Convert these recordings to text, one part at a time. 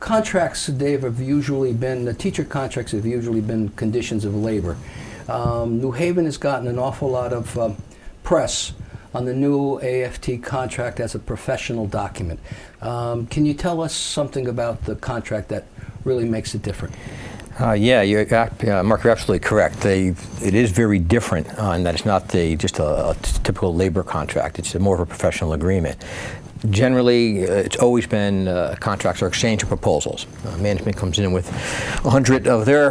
contracts, Dave, have usually been, the teacher contracts have usually been conditions of labor. New Haven has gotten an awful lot of press on the new AFT contract as a professional document. Can you tell us something about the contract that really makes it different? Mark, you're absolutely correct. It is very different in that it's not just a typical labor contract. It's more of a professional agreement. Generally, it's always been contracts or exchange of proposals. Management comes in with 100 of their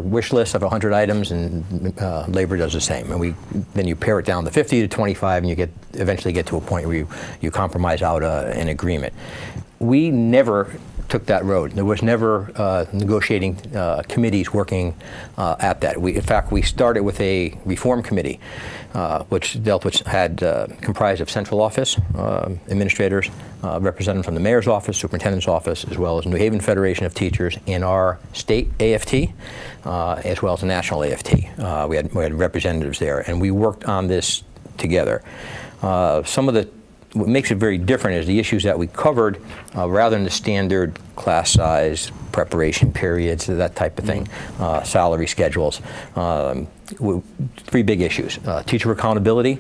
wish list of 100 items, and labor does the same. And then you pare it down to 50 to 25, and you eventually get to a point where you compromise out an agreement. We never took that road. There was never negotiating committees working at that. In fact, we started with a reform committee, which had comprised of central office administrators, representatives from the mayor's office, superintendent's office, as well as New Haven Federation of Teachers, and our state AFT, as well as the national AFT. We had representatives there, and we worked on this together. What makes it very different is the issues that we covered, rather than the standard class size, preparation periods, that type of thing, salary schedules. Three big issues. Teacher accountability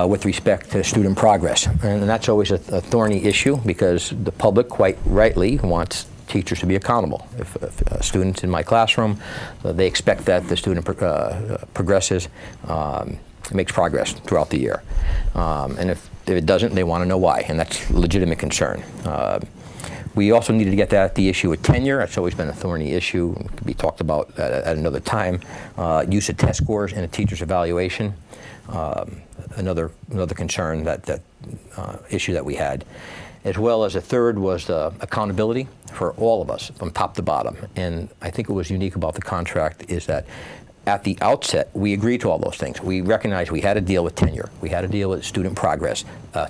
with respect to student progress. And that's always a thorny issue because the public quite rightly wants teachers to be accountable. If students in my classroom, they expect that the student progresses, makes progress throughout the year. And if it doesn't, they want to know why, and that's a legitimate concern. We also needed to get at the issue of tenure. That's always been a thorny issue. It could be talked about at another time. Use of test scores in a teacher's evaluation. Another concern, that issue that we had. As well as a third was accountability for all of us from top to bottom. And I think what was unique about the contract is that at the outset, we agreed to all those things. We recognized we had to deal with tenure. We had to deal with student progress,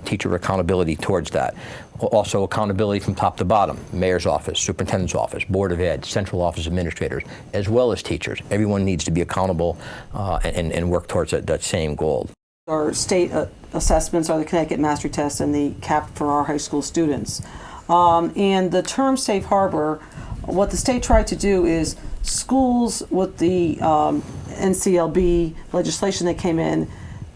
teacher accountability towards that. Also accountability from top to bottom, mayor's office, superintendent's office, board of ed, central office administrators, as well as teachers. Everyone needs to be accountable and work towards that same goal. Our state assessments are the Connecticut Mastery Test and the CAP for our high school students. And the term safe harbor, what the state tried to do is schools with the NCLB legislation that came in,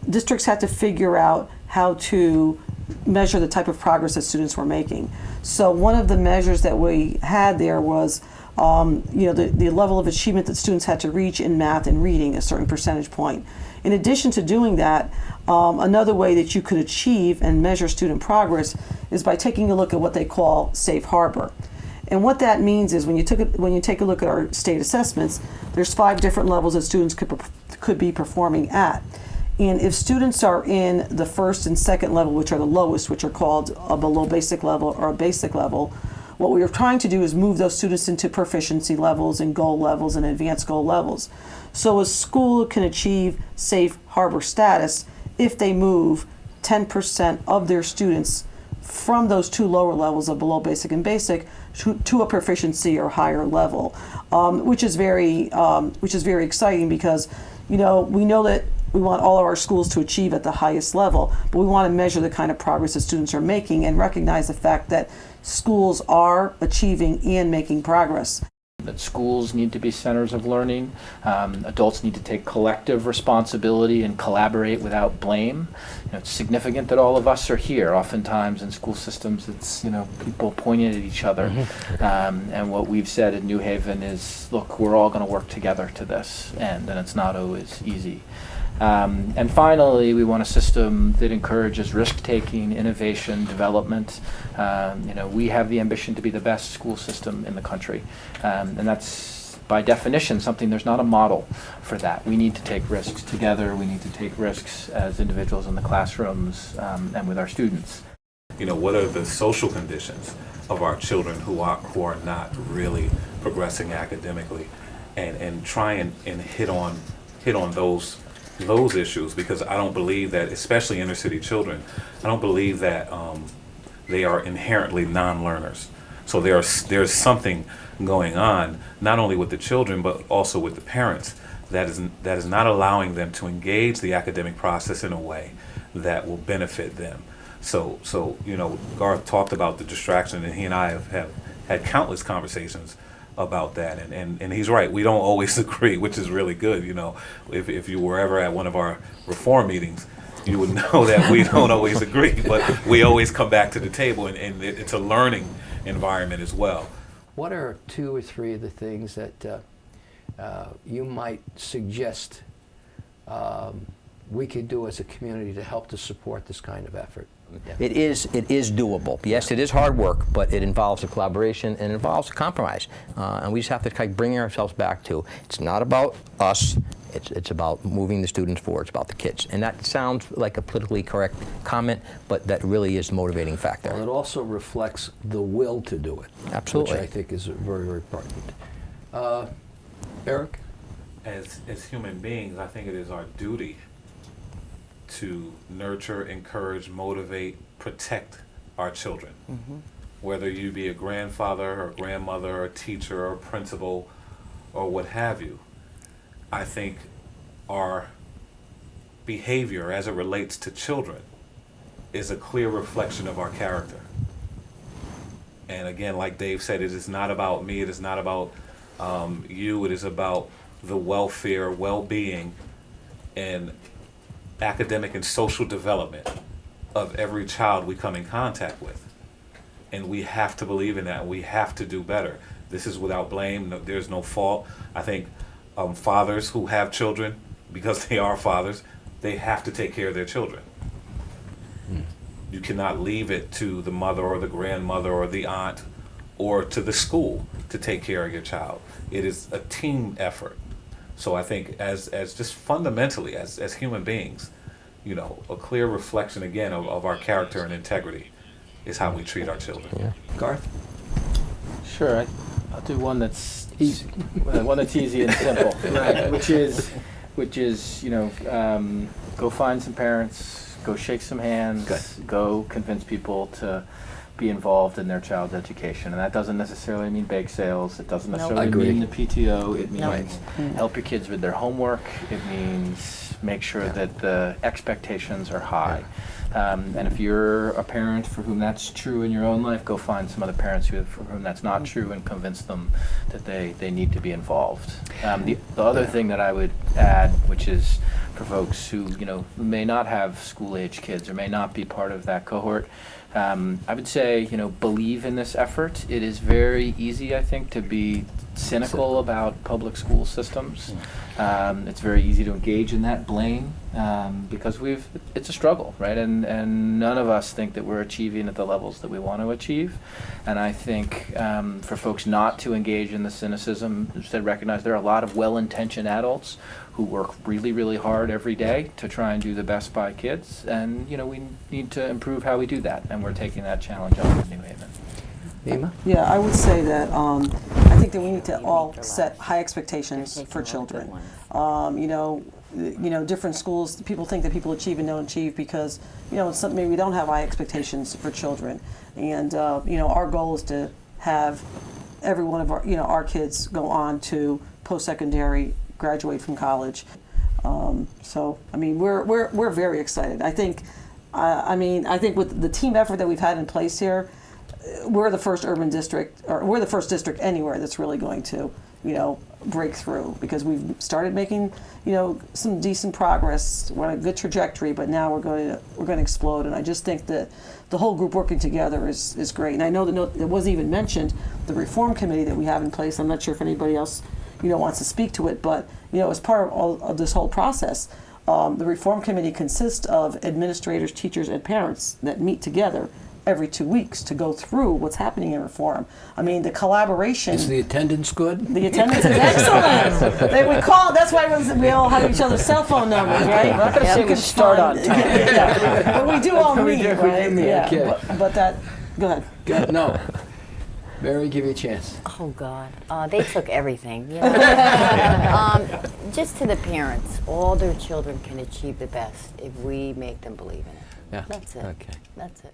districts had to figure out how to measure the type of progress that students were making. So one of the measures that we had there was the level of achievement that students had to reach in math and reading, a certain percentage point. In addition to doing that, another way that you could achieve and measure student progress is by taking a look at what they call safe harbor. And what that means is when you take a look at our state assessments, there's 5 different levels that students could be performing at. And if students are in the first and second level, which are the lowest, which are called a below basic level or a basic level, what we are trying to do is move those students into proficiency levels and goal levels and advanced goal levels. So a school can achieve safe harbor status if they move 10% of their students from those 2 lower levels of below basic and basic to a proficiency or higher level, which is very exciting because we know that we want all of our schools to achieve at the highest level, but we want to measure the kind of progress that students are making and recognize the fact that schools are achieving and making progress. That schools need to be centers of learning. Adults need to take collective responsibility and collaborate without blame. It's significant that all of us are here. Oftentimes in school systems, it's people pointing at each other. And what we've said in New Haven is, look, we're all going to work together to this, and it's not always easy. And finally, we want a system that encourages risk-taking, innovation, development. We have the ambition to be the best school system in the country. And that's, by definition, something there's not a model for that. We need to take risks together. We need to take risks as individuals in the classrooms and with our students. What are the social conditions of our children who are not really progressing academically, and try and hit on those issues, because I don't believe that, especially inner city children, I don't believe that they are inherently non-learners. So there's something going on, not only with the children but also with the parents, that is not allowing them to engage the academic process in a way that will benefit them. So Garth talked about the distraction, and he and I have had countless conversations about that, and he's right. We don't always agree, which is really good. If you were ever at one of our reform meetings, you would know that we don't always agree, but we always come back to the table, and it's a learning environment as well. What are 2 or 3 of the things that you might suggest we could do as a community to help to support this kind of effort? It is doable. Yes, it is hard work, but it involves a collaboration and it involves a compromise. And we just have to kind of bring ourselves back to, it's not about us, it's about moving the students forward, it's about the kids. And that sounds like a politically correct comment, but that really is the motivating factor. Well, it also reflects the will to do it. Absolutely. Which I think is very, very important. Eric? As human beings, I think it is our duty to nurture, encourage, motivate, protect our children. Mm-hmm. Whether you be a grandfather or grandmother or teacher or principal or what have you, I think our behavior as it relates to children is a clear reflection of our character. And again, like Dave said, it is not about me, it is not about you, it is about the welfare, well-being, and academic and social development of every child we come in contact with. And we have to believe in that. We have to do better. This is without blame. No, there's no fault. I think fathers who have children, because they are fathers, they have to take care of their children. You cannot leave it to the mother or the grandmother or the aunt or to the school to take care of your child. It is a team effort. So I think as just fundamentally, as human beings, a clear reflection again of our character and integrity is how we treat our children. Yeah. Garth? Sure, I'll do one that's easy, one that's easy and simple, right? Which is, go find some parents, go shake some hands, go convince people to be involved in their child's education. And that doesn't necessarily mean bake sales. It doesn't necessarily mean the PTO. It means help your kids with their homework. It means make sure that the expectations are high. And if you're a parent for whom that's true in your own life, go find some other parents for whom that's not true and convince them that they need to be involved. The other thing that I would add, which is for folks who may not have school-age kids or may not be part of that cohort, I would say, believe in this effort. It is very easy, I think, to be cynical about public school systems. It's very easy to engage in that blame because it's a struggle, right? And none of us think that we're achieving at the levels that we want to achieve. And I think for folks not to engage in the cynicism, instead recognize there are a lot of well-intentioned adults who work really, really hard every day to try and do the best by kids. And, we need to improve how we do that. And we're taking that challenge on in New Haven. Nima? Yeah, I would say that I think that we need to all set high expectations for children. Different schools, people think that people achieve and don't achieve because, maybe we don't have high expectations for children. And, our goal is to have every one of our kids go on to post-secondary, graduate from college. We're very excited. I think with the team effort that we've had in place here, we're the first urban district, or we're the first district anywhere that's really going to, break through, because we've started making, some decent progress. We're on a good trajectory, but now we're going to explode. And I just think that the whole group working together is great. And I know that it wasn't even mentioned, the reform committee that we have in place. I'm not sure if anybody else, wants to speak to it, but as part of all of this whole process, the reform committee consists of administrators, teachers, and parents that meet together every 2 weeks to go through what's happening in reform. The collaboration. Is the attendance good? The attendance is excellent. That's why we all have each other's cell phone numbers, right? I'm not going to say we start on time. But we do all meet, right? Yeah. Okay. But that, go ahead. Good. No. Mary, give you a chance. Oh, God. They took everything. Just to the parents, all their children can achieve the best if we make them believe in it. Yeah. That's it. Okay. That's it.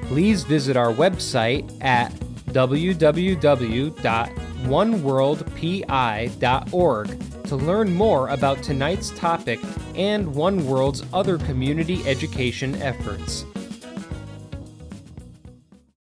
Please visit our website at www.oneworldpi.org to learn more about tonight's topic and One World's other community education efforts.